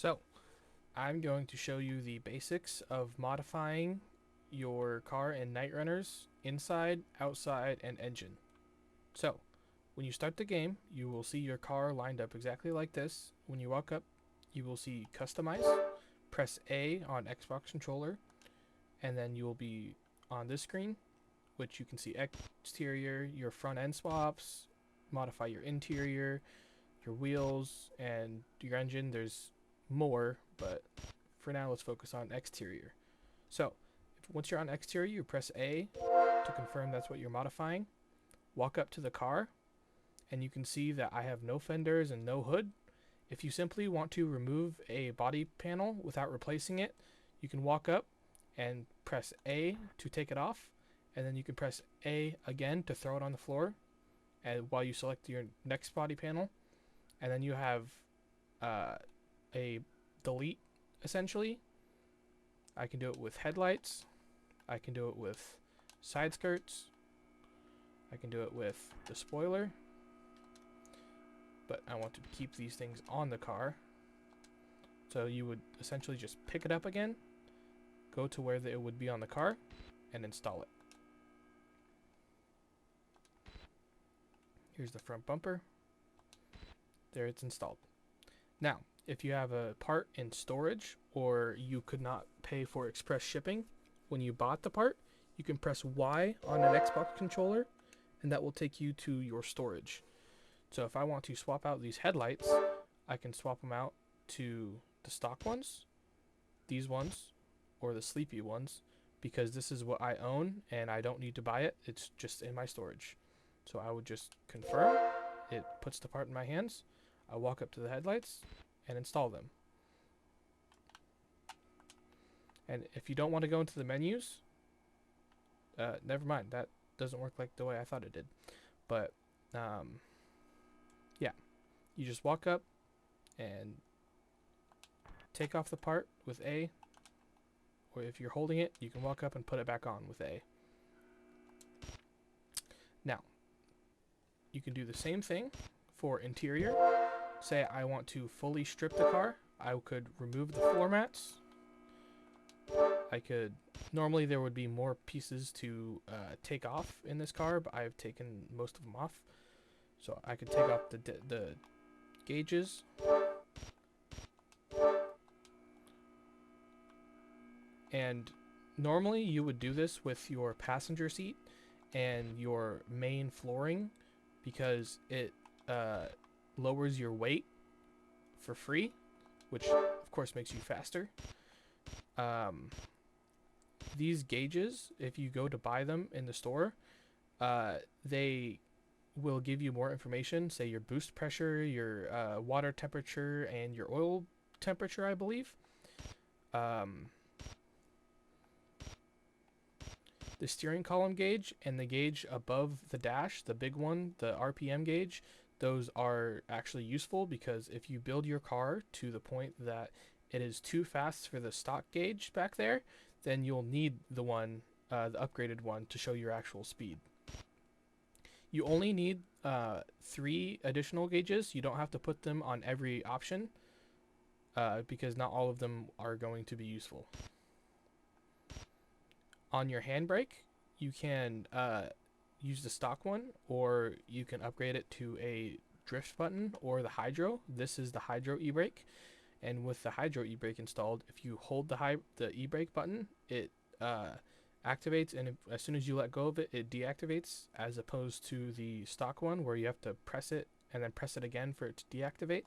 So, I'm going to show you the basics of modifying your car in Night Runners inside, outside, and engine. So, when you start the game, you will see your car lined up exactly like this. When you walk up, you will see Customize. Press A on Xbox controller, and then you will be on this screen, which you can see exterior, your front end swaps, modify your interior, your wheels, and your engine. There's more, but for now, let's focus on exterior. So, once you're on exterior, you press A to confirm that's what you're modifying. Walk up to the car, and you can see that I have no fenders and no hood. If you simply want to remove a body panel without replacing it, you can walk up and press A to take it off, and then you can press A again to throw it on the floor, and while you select your next body panel, and then you have a delete essentially. I can do it with headlights. I can do it with side skirts. I can do it with the spoiler. But I want to keep these things on the car. So you would essentially just pick it up again, go to where it would be on the car, and install it. Here's the front bumper. There, it's installed. Now, if you have a part in storage or you could not pay for express shipping when you bought the part, you can press Y on an Xbox controller and that will take you to your storage. So if I want to swap out these headlights, I can swap them out to the stock ones, these ones, or the sleepy ones, because this is what I own and I don't need to buy it. It's just in my storage. So I would just confirm. It puts the part in my hands. I walk up to the headlights and install them. And if you don't want to go into the menus, never mind. That doesn't work like the way I thought it did. But yeah, you just walk up and take off the part with A, or if you're holding it, you can walk up and put it back on with A. Now, you can do the same thing for interior. Say I want to fully strip the car, I could remove the floor mats. Normally there would be more pieces to take off in this car, but I've taken most of them off. So I could take off the gauges. And normally you would do this with your passenger seat and your main flooring because it lowers your weight for free, which of course makes you faster. These gauges, if you go to buy them in the store, they will give you more information, say your boost pressure, your water temperature, and your oil temperature, I believe. The steering column gauge and the gauge above the dash, the big one, the RPM gauge, those are actually useful because if you build your car to the point that it is too fast for the stock gauge back there, then you'll need the one, the upgraded one, to show your actual speed. You only need 3 additional gauges. You don't have to put them on every option because not all of them are going to be useful. On your handbrake, you can use the stock one, or you can upgrade it to a drift button or the hydro. This is the hydro e-brake, and with the hydro e-brake installed, if you hold the e-brake button, it activates, and as soon as you let go of it, it deactivates, as opposed to the stock one where you have to press it and then press it again for it to deactivate.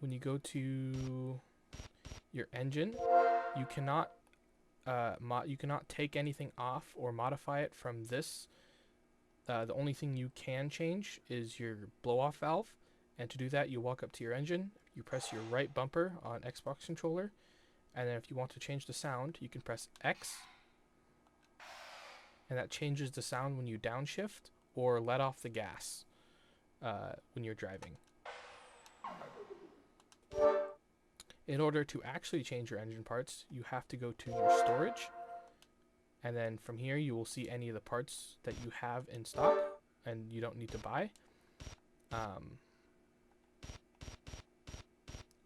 When you go to your engine, you cannot take anything off or modify it from this. The only thing you can change is your blow-off valve, and to do that, you walk up to your engine, you press your right bumper on Xbox controller, and then if you want to change the sound, you can press X, and that changes the sound when you downshift or let off the gas when you're driving. In order to actually change your engine parts, you have to go to your storage, And then from here, you will see any of the parts that you have in stock and you don't need to buy.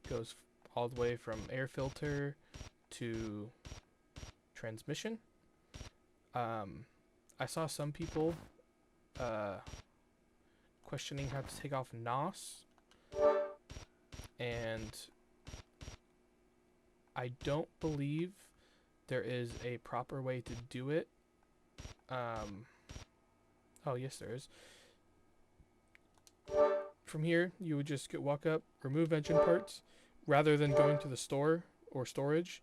Goes all the way from air filter to transmission. I saw some people questioning how to take off NOS, and I don't believe there is a proper way to do it. Oh yes, there is. From here, you would just walk up, remove engine parts, rather than going to the store or storage.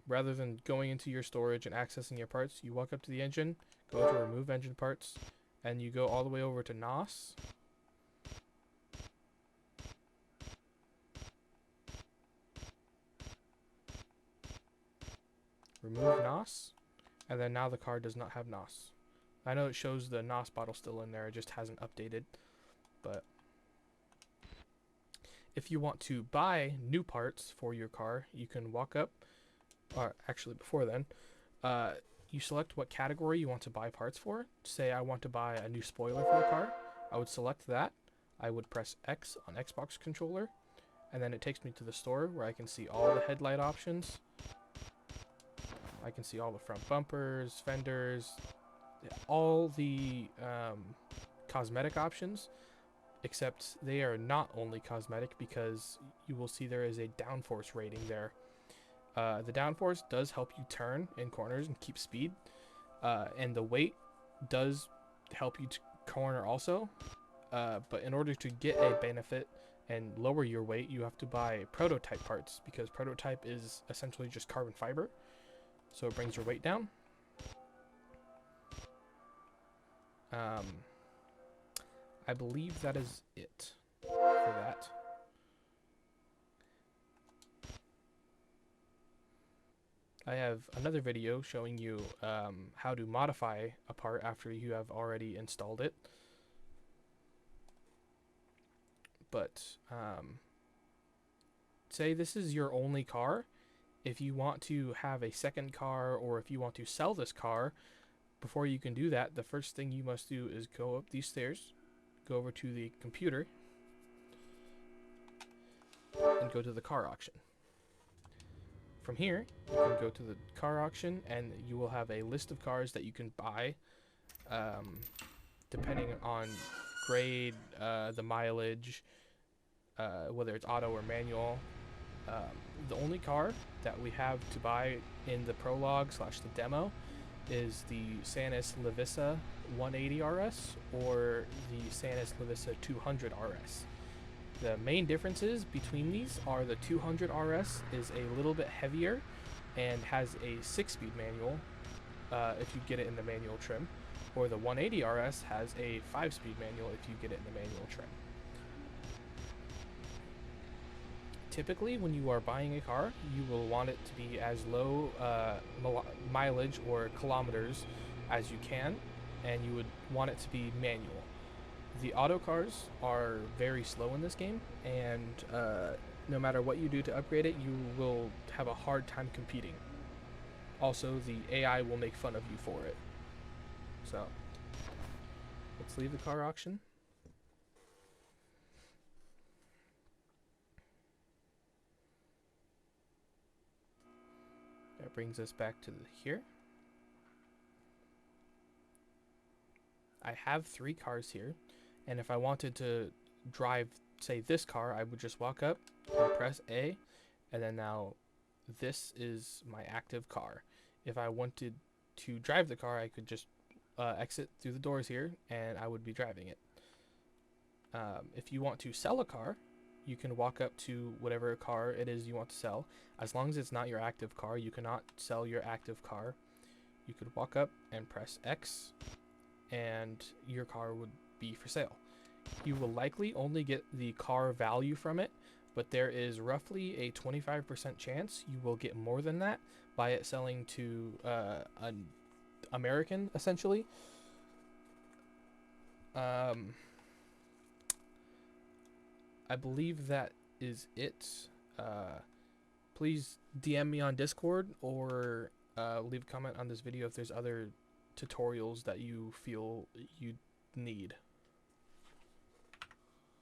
Rather than going into your storage and accessing your parts, you walk up to the engine, go to remove engine parts, and you go all the way over to NOS. Remove NOS, and then now the car does not have NOS. I know it shows the NOS bottle still in there, it just hasn't updated. But if you want to buy new parts for your car, you can walk up, or actually before then, you select what category you want to buy parts for. Say I want to buy a new spoiler for the car. I would select that. I would press X on Xbox controller, and then it takes me to the store where I can see all the headlight options. I can see all the front bumpers, fenders, all the cosmetic options, except they are not only cosmetic, because you will see there is a downforce rating there. The downforce does help you turn in corners and keep speed, and the weight does help you to corner also, but in order to get a benefit and lower your weight, you have to buy prototype parts, because prototype is essentially just carbon fiber, so it brings your weight down. I believe that is it for that. I have another video showing you how to modify a part after you have already installed it. But say this is your only car. If you want to have a second car, or if you want to sell this car, before you can do that, the first thing you must do is go up these stairs, go over to the computer, and go to the car auction. From here, you can go to the car auction, and you will have a list of cars that you can buy, depending on grade, the mileage, whether it's auto or manual. The only car that we have to buy in the prologue / the demo is the Sanis Levissa 180 RS or the Sanis Levissa 200 RS. The main differences between these are the 200 RS is a little bit heavier and has a 6-speed manual if you get it in the manual trim, or the 180 RS has a 5-speed manual if you get it in the manual trim. Typically, when you are buying a car, you will want it to be as low mileage or kilometers as you can, and you would want it to be manual. The auto cars are very slow in this game, and no matter what you do to upgrade it, you will have a hard time competing. Also, the AI will make fun of you for it. So, let's leave the car auction. That brings us back to here. I have 3 cars here, and if I wanted to drive, say, this car, I would just walk up and press A, and then now this is my active car. If I wanted to drive the car, I could just exit through the doors here, and I would be driving it. If you want to sell a car, you can walk up to whatever car it is you want to sell. As long as it's not your active car, you cannot sell your active car. You could walk up and press X, and your car would be for sale. You will likely only get the car value from it, but there is roughly a 25% chance you will get more than that by it selling to an American, essentially. I believe that is it. Please DM me on Discord or leave a comment on this video if there's other tutorials that you feel you need.